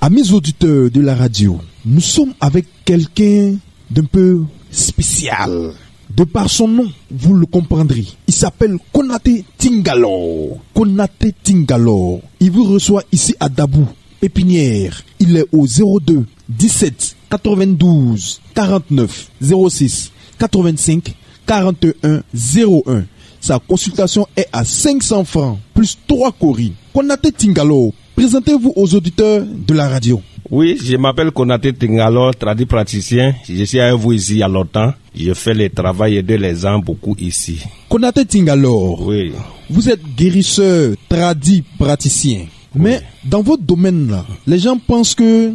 Amis auditeurs de la radio, nous sommes avec quelqu'un d'un peu spécial. De par son nom, vous le comprendrez. Il s'appelle Konaté Tingalo. Konaté Tingalo. Il vous reçoit ici à Dabou, Pépinière. Il est au 02 17 92 49 06 85 41 01. Sa consultation est à 500 francs, plus 3 coris. Konaté Tingalo, présentez-vous aux auditeurs de la radio. Oui, je m'appelle Konaté Tingalo, praticien. Je suis avec vous ici il y a longtemps. Je fais le travail et aider les gens beaucoup ici. Konaté Tingalo, oui. Vous êtes guérisseur, praticien. Mais dans votre domaine là, les gens pensent que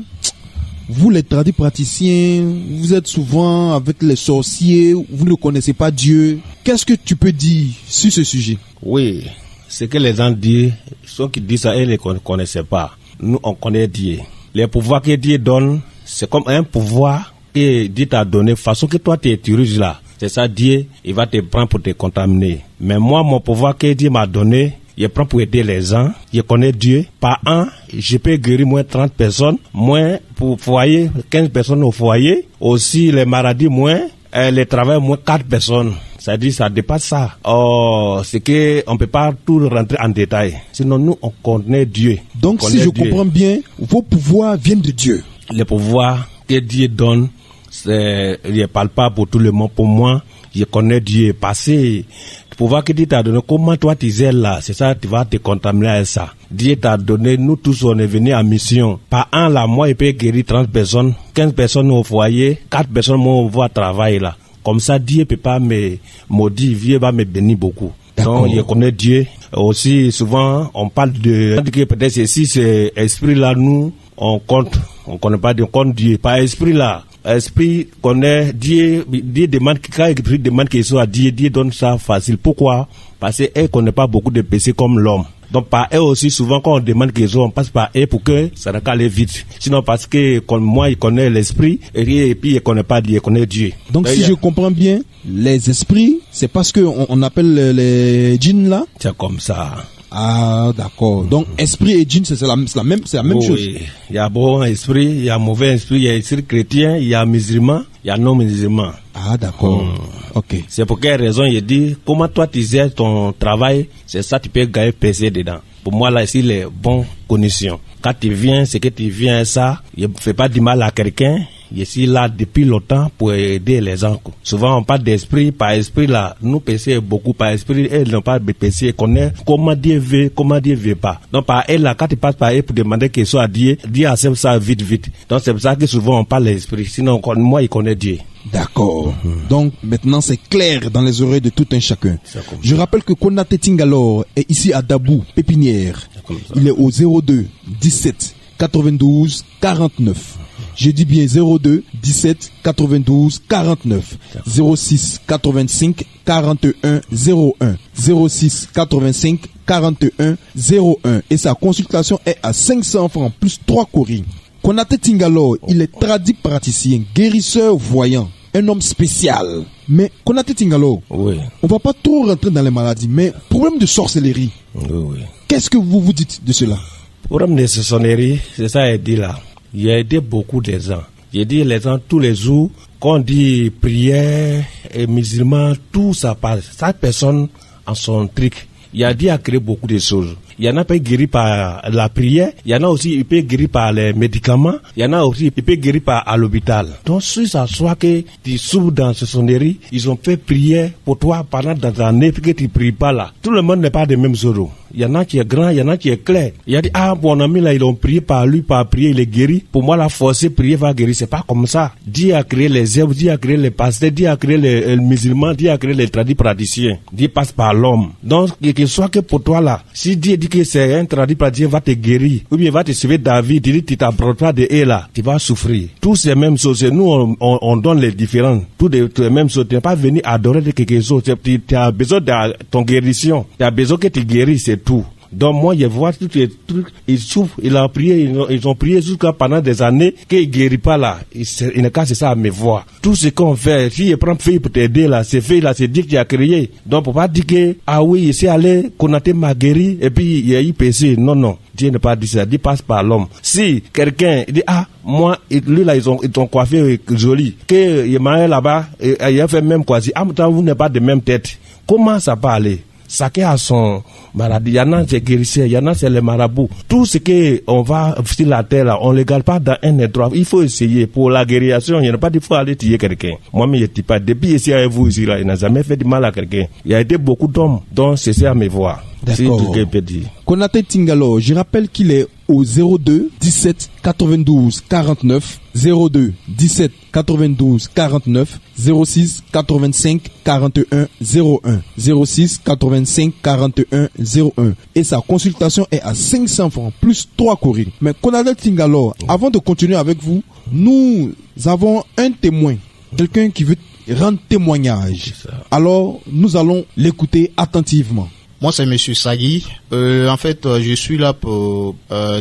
vous les praticiens, vous êtes souvent avec les sorciers, vous ne connaissez pas Dieu. Qu'est-ce que tu peux dire sur ce sujet? Oui, ce que les gens disent, ceux qui disent ça, ils ne connaissent pas. Nous, on connaît Dieu. Les pouvoirs que Dieu donne, c'est comme un pouvoir que Dieu t'a donné, façon que toi tu utilises là. C'est ça, Dieu, il va te prendre pour te contaminer. Mais moi, mon pouvoir que Dieu m'a donné, je prends pour aider les gens. Je connais Dieu. Par an, je peux guérir moins 30 personnes, moins pour foyer, 15 personnes au foyer. Aussi, les maladies moins, les travail moins 4 personnes. Ça dit, ça dépasse ça. Oh, c'est que on peut pas tout rentrer en détail. Sinon, nous, on connaît Dieu. Donc, si je comprends bien, vos pouvoirs viennent de Dieu. Les pouvoirs que Dieu donne, il ne parle pas pour tout le monde. Pour moi, je connais Dieu. Passé, le pouvoir que Dieu t'a donné, comment toi tu es là, c'est ça, tu vas te contaminer avec ça. Dieu t'a donné, nous tous, on est venus en mission. Par an, là, moi, il peut guérir 30 personnes, 15 personnes au foyer, 4 personnes, moi, on va travailler là. Comme ça, Dieu ne peut pas me maudire, Dieu va me bénir beaucoup. Donc, je connais Dieu. Aussi, souvent, on parle de... Peut-être si c'est esprit là, nous, on compte. On ne connaît pas Dieu, on compte Dieu. Par esprit là, esprit connaît Dieu. Dieu demande, quand l'esprit demande qu'il soit à Dieu, Dieu donne ça facile. Pourquoi? Parce qu'elle ne connaît pas beaucoup de péchés comme l'homme. Donc par eux aussi, souvent quand on demande qu'ils ont, on passe par eux pour que ça ne aille vite. Sinon parce que comme moi, il connaît l'esprit et puis il ne connaît pas Dieu, il connaît Dieu. Donc si je comprends bien, les esprits, c'est parce qu'on appelle les djinns là? C'est comme ça. Ah d'accord. Donc esprit et djinn, c'est la même chose. Oui, il y a bon esprit, il y a mauvais esprit, il y a esprit chrétien, il y a musulman, il y a non musulman. Ah d'accord. Ok. C'est pour quelle raison il dit comment toi tu gères ton travail, c'est ça tu peux gagner PC dedans. Pour moi là ici les bonnes conditions. Quand tu viens, c'est que tu viens ça, il ne fait pas du mal à quelqu'un. Je suis là depuis longtemps pour aider les gens. Souvent, on parle d'esprit. Par esprit, là, nous PC beaucoup. Par esprit, elles n'ont pas de PC. Connaît comment Dieu veut, comment Dieu veut pas. Donc, par elle, là, quand tu passes par elle pour demander qu'il soit Dieu, Dieu accepte ça vite. Donc, c'est pour ça que souvent, on parle d'esprit. Sinon, moi, il connaît Dieu. D'accord. Donc, maintenant, c'est clair dans les oreilles de tout un chacun. Je rappelle que Konaté Tingalo est ici à Dabou, Pépinière. Il est au 02 17 92 49. Je dis bien 02 17 92 49 06 85 41 01 06 85 41 01 et sa consultation est à 500 francs plus 3 coris. Konaté Tingalo, il est praticien, guérisseur voyant, un homme spécial. Mais Konaté Tingalo, oui. On va pas trop rentrer dans les maladies, mais problème de sorcellerie. Oui. Qu'est-ce que vous vous dites de cela? Problème de sorcellerie, c'est ça elle dit là. Il a aidé beaucoup de gens. J'ai dit les gens tous les jours, quand on dit prière et musulmans, tout ça passe. Chaque personne en son truc. Il a dit à créer beaucoup de choses. Il y en a qui guéri par la prière, il y en a aussi qui peut guérir par les médicaments, il y en a aussi qui peut guérir par à l'hôpital. Donc si ça soit que tu souffres dans ce sonnerie, ils ont fait prière pour toi pendant des années que tu ne pries pas là. Tout le monde n'est pas des mêmes euros. Il y en a qui est grand, il y en a qui est clair. Il a dit, mon ami là, ils ont prié par lui, par prier, il est guéri. Pour moi, la force, prier va guérir. C'est pas comme ça. Dieu a créé les œuvres, Dieu a créé les pasteurs, Dieu a créé les musulmans, Dieu a créé les praticiens. Dieu passe par l'homme. Donc, qu'il soit que pour toi là, si Dieu dit que c'est un praticien va te guérir, ou bien va te sauver David, il dit, tu t'approches pas de eux là, tu vas souffrir. Tous ces mêmes choses, nous, on donne les différences. Toutes les mêmes choses. Tu n'es pas venu adorer de quelque chose. Tu as besoin de ton guérison. Tu as besoin que tu guéris, c'est tout. Donc moi, je vois tous les trucs, il souffre, il a prié, ils ont prié jusqu'à pendant des années, qu'il guérit pas là. Il ne casse ça à me voir. Tout ce qu'on fait, si il prend fille pour t'aider là, c'est Dieu qui a créé. Donc pour pas dire que, ah oui, il s'est allé, Konaté m'a guéri, et puis il y a eu péché. Non. Dieu n'est pas dit ça, Dieu passe par l'homme. Si quelqu'un dit, ah, moi, lui là, ils ont coiffé joli, que il m'a là-bas, il a fait même quoi, si, ah, vous n'êtes pas de même tête. Comment ça peut aller? Chacun a son maladie. Il y en a c'est guérisseur, il y en a c'est les marabouts. Tout ce qu'on va sur la terre là, on ne le garde pas dans un endroit. Il faut essayer pour la guérison. Il n'y a pas dit qu'il faut aller tuer quelqu'un. Moi-même, je ne dis pas. Depuis ici avec vous ici là, il n'a jamais fait du mal à quelqu'un. Il y a été beaucoup d'hommes dont c'est ça à me voir. D'accord. Konaté Tingalo, je rappelle qu'il est au 02 17 92 49 02 17 92 49 06 85 41 01 06 85 41 01 et sa consultation est à 500 francs plus 3 courriers. Mais Konaté Tingalo, avant de continuer avec vous, nous avons un témoin, quelqu'un qui veut rendre témoignage. Alors nous allons l'écouter attentivement. Moi, c'est Monsieur Sagui. En fait, je suis là pour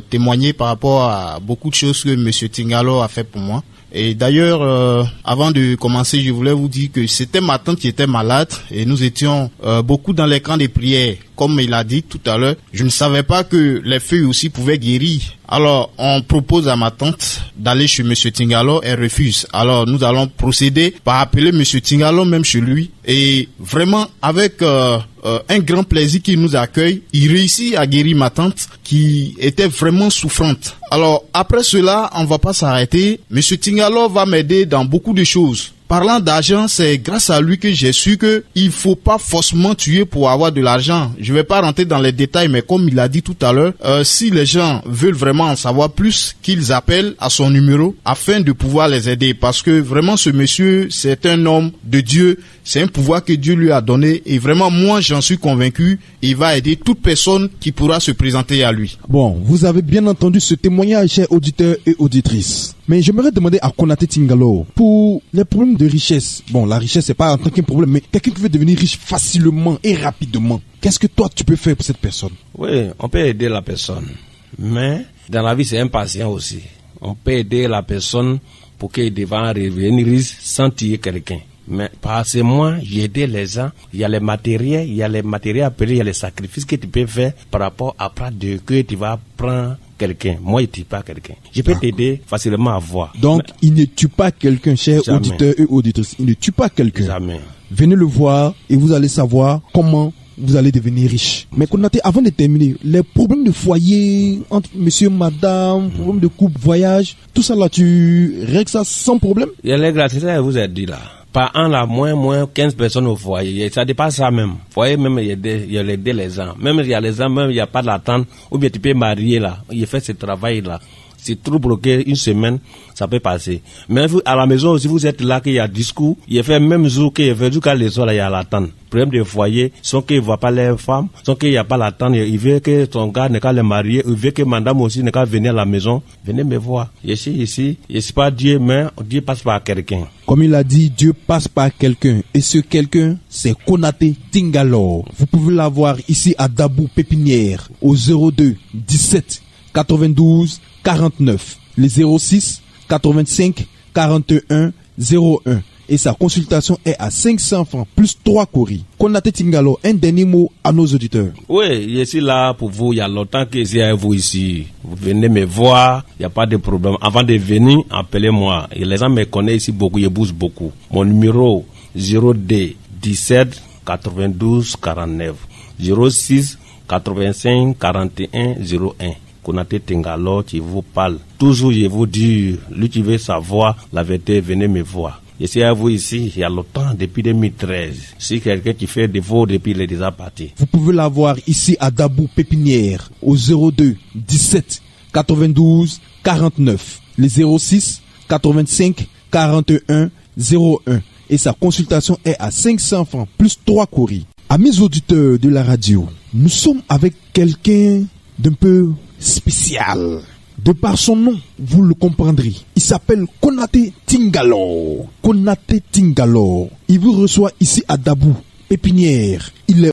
témoigner par rapport à beaucoup de choses que Monsieur Tingalo a fait pour moi. Et d'ailleurs, avant de commencer, je voulais vous dire que c'était ma tante qui était malade et nous étions beaucoup dans les camps de prière. Comme il a dit tout à l'heure, je ne savais pas que les feuilles aussi pouvaient guérir. Alors, on propose à ma tante d'aller chez Monsieur Tingalo, elle refuse. Alors, nous allons procéder par appeler Monsieur Tingalo même chez lui. Et vraiment, avec un grand plaisir qu'il nous accueille, il réussit à guérir ma tante qui était vraiment souffrante. Alors, après cela, on ne va pas s'arrêter. Monsieur Tingalo va m'aider dans beaucoup de choses. Parlant d'argent, c'est grâce à lui que j'ai su que il faut pas forcément tuer pour avoir de l'argent. Je vais pas rentrer dans les détails, mais comme il a dit tout à l'heure, si les gens veulent vraiment en savoir plus, qu'ils appellent à son numéro afin de pouvoir les aider. Parce que vraiment ce monsieur, c'est un homme de Dieu. C'est un pouvoir que Dieu lui a donné. Et vraiment, moi, j'en suis convaincu. Il va aider toute personne qui pourra se présenter à lui. Bon, vous avez bien entendu ce témoignage, chers auditeurs et auditrices. Mais j'aimerais demander à Konaté Tingalo, pour les problèmes de richesse, bon, la richesse, c'est pas en tant qu'un problème, mais quelqu'un qui veut devenir riche facilement et rapidement, qu'est-ce que toi, tu peux faire pour cette personne? Oui, on peut aider la personne. Mais, dans la vie, c'est impatient aussi. On peut aider la personne pour qu'il devienne revenir riche sans tuer quelqu'un. Mais parce que moi, j'ai aidé les gens, il y a les matériels à payer, il y a les sacrifices que tu peux faire par rapport à prendre de que tu vas prendre quelqu'un. Moi, je ne tue pas quelqu'un. Je peux t'aider facilement à voir. Donc, mais il ne tue pas quelqu'un, chers auditeurs et auditrices. Il ne tue pas quelqu'un. Jamais. Venez le voir et vous allez savoir comment vous allez devenir riche. Mais Konaté, avant de terminer, les problèmes de foyer entre monsieur, madame, problèmes de couple, voyage, tout ça là, tu règles ça sans problème? Il y a les gratuités, je vous ai dit là. Par an, là, moins 15 personnes au foyer. Ça dépasse ça même. Foyer, même, il y a les gens. Même, il y a les gens, même, il n'y a pas d'attente. Ou bien tu peux marier, là. Il fait ce travail, là. C'est trop bloqué, une semaine, ça peut passer. Mais vous, à la maison, si vous êtes là, qu'il y a discours, il fait même jour qu'il fait, jusqu'à les soirs, là, il y a l'attente. Problème de foyer, sans qu'il ne voit pas les femmes, sans qu'il n'y a pas l'attente, il veut que son gars n'est qu'à les marier, il veut que madame aussi n'est qu'à venir à la maison. Venez me voir. Je suis pas Dieu, mais Dieu passe par quelqu'un. Comme il a dit, Dieu passe par quelqu'un. Et ce quelqu'un, c'est Konaté Tingalo. Vous pouvez l'avoir ici à Dabou Pépinière, au 02 17 92 49, les 06 85 41 01. Et sa consultation est à 500 francs plus 3 courriers. Konaté Tingalo, un dernier mot à nos auditeurs. Oui, je suis là pour vous. Il y a longtemps que je suis avec vous ici. Vous venez me voir, il n'y a pas de problème. Avant de venir, appelez-moi. Et les gens me connaissent ici beaucoup, je bouge beaucoup. Mon numéro 02 17 92 49 06 85 41 01. Konaté Tingalo, qui vous parle. Toujours, je vous dis, lui qui veut savoir la vérité, venez me voir. Je suis à vous ici, il y a longtemps, depuis 2013. Si quelqu'un qui fait des veaux depuis, il est déjà parti. Vous pouvez l'avoir ici à Dabou Pépinière, au 02 17 92 49, les 06 85 41 01. Et sa consultation est à 500 francs, plus 3 courriers. Amis auditeurs de la radio, nous sommes avec quelqu'un d'un peu spécial. De par son nom, vous le comprendrez. Il s'appelle Konaté Tingalo. Konaté Tingalo. Il vous reçoit ici à Dabou Pépinière. Il est